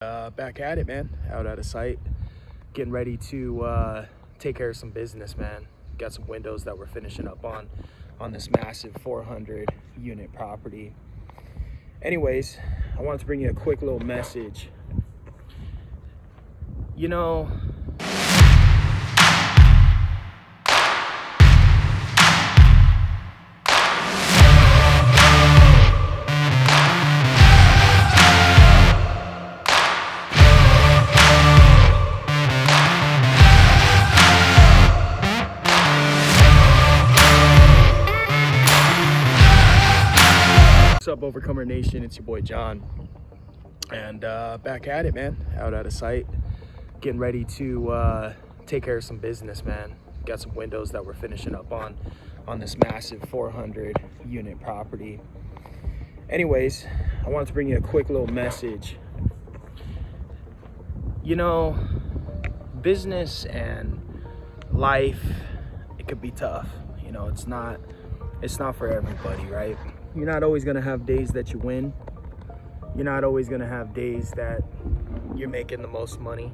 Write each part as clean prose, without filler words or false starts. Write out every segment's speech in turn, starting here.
Back at it, man. Out of sight. Getting ready to take care of some business, man. Got some windows that we're finishing up on this massive 400 unit property. Anyways, I wanted to bring you a quick little message. You know, what's up, Overcomer Nation? It's your boy John, and back at it, man. Out of sight. Getting ready to take care of some business, man. Got some windows that we're finishing up on this massive 400 unit property. Anyways, I wanted to bring you a quick little message. You know, business and life, it could be tough. You know, it's not for everybody, right? You're not always gonna have days that you win. You're not always gonna have days that you're making the most money.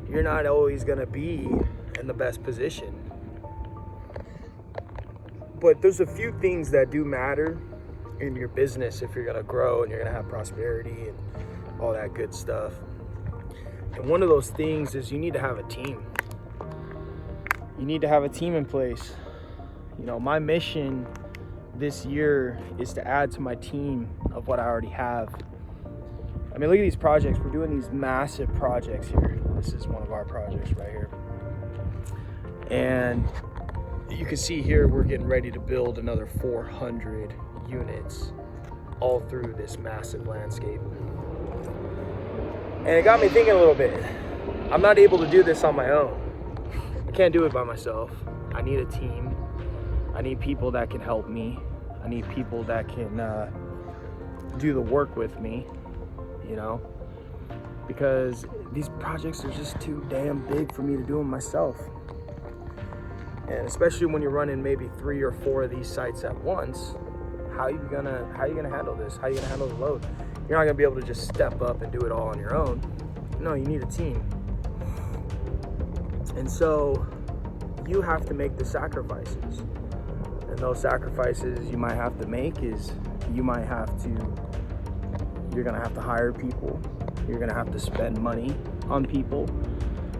You're not always gonna be in the best position. But there's a few things that do matter in your business if you're gonna grow and you're gonna have prosperity and all that good stuff. And one of those things is you need to have a team. You need to have a team in place. You know, my mission this year is to add to my team of what I already have. I mean, look at these projects. We're doing these massive projects here. This is one of our projects right here. And you can see here, we're getting ready to build another 400 units all through this massive landscape. And it got me thinking a little bit. I'm not able to do this on my own. I can't do it by myself. I need a team. I need people that can help me. I need people that can do the work with me, you know, because these projects are just too damn big for me to do them myself. And especially when you're running maybe 3 or 4 of these sites at once, how are you gonna handle this? How are you gonna handle the load? You're not gonna be able to just step up and do it all on your own. No, you need a team. And so you have to make the sacrifices. And those sacrifices you might have to make is you're gonna have to hire people. You're gonna have to spend money on people.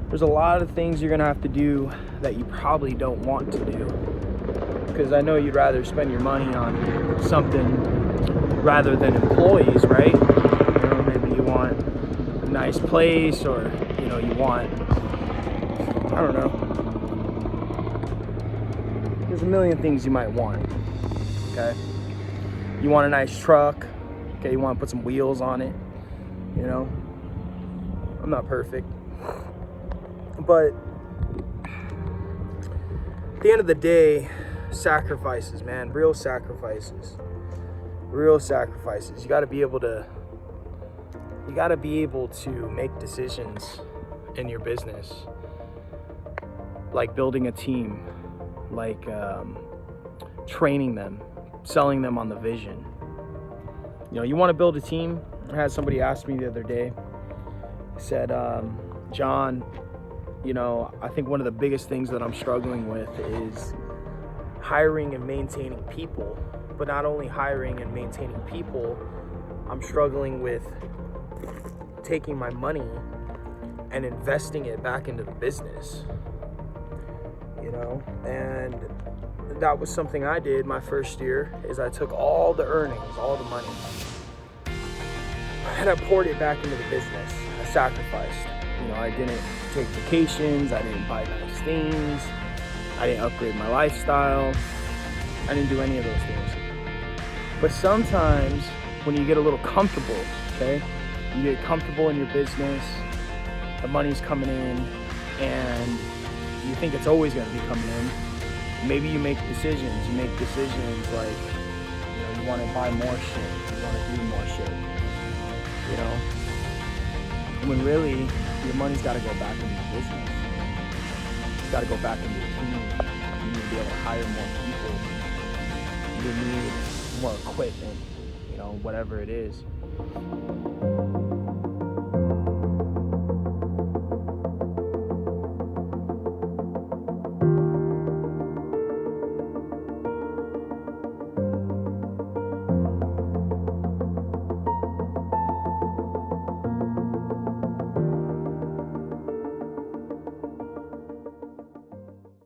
There's a lot of things you're gonna have to do that you probably don't want to do, because I know you'd rather spend your money on something rather than employees, right? You know, maybe you want a nice place, or you know, you want, I don't know. There's a million things you might want, okay? You want a nice truck, okay? You want to put some wheels on it, you know? I'm not perfect. But at the end of the day, sacrifices, man, real sacrifices. Real sacrifices. You got to be able to make decisions in your business, like building a team, like training them, selling them on the vision. You know, you want to build a team. I had somebody ask me the other day, said, John, you know, I think one of the biggest things that I'm struggling with is hiring and maintaining people. But not only hiring and maintaining people, I'm struggling with taking my money and investing it back into the business. You know, and that was something I did my first year, is I took all the earnings, all the money, and I poured it back into the business. I sacrificed. You know, I didn't take vacations, I didn't buy nice things, I didn't upgrade my lifestyle, I didn't do any of those things. But sometimes when you get a little comfortable, okay, you get comfortable in your business, the money's coming in, and you think it's always going to be coming in. Maybe you make decisions. You make decisions like, you know, you want to buy more shit. You want to do more shit. You know? When really, your money's got to go back into the business. It's got to go back into the team. You need to be able to hire more people. You need more equipment. You know, whatever it is.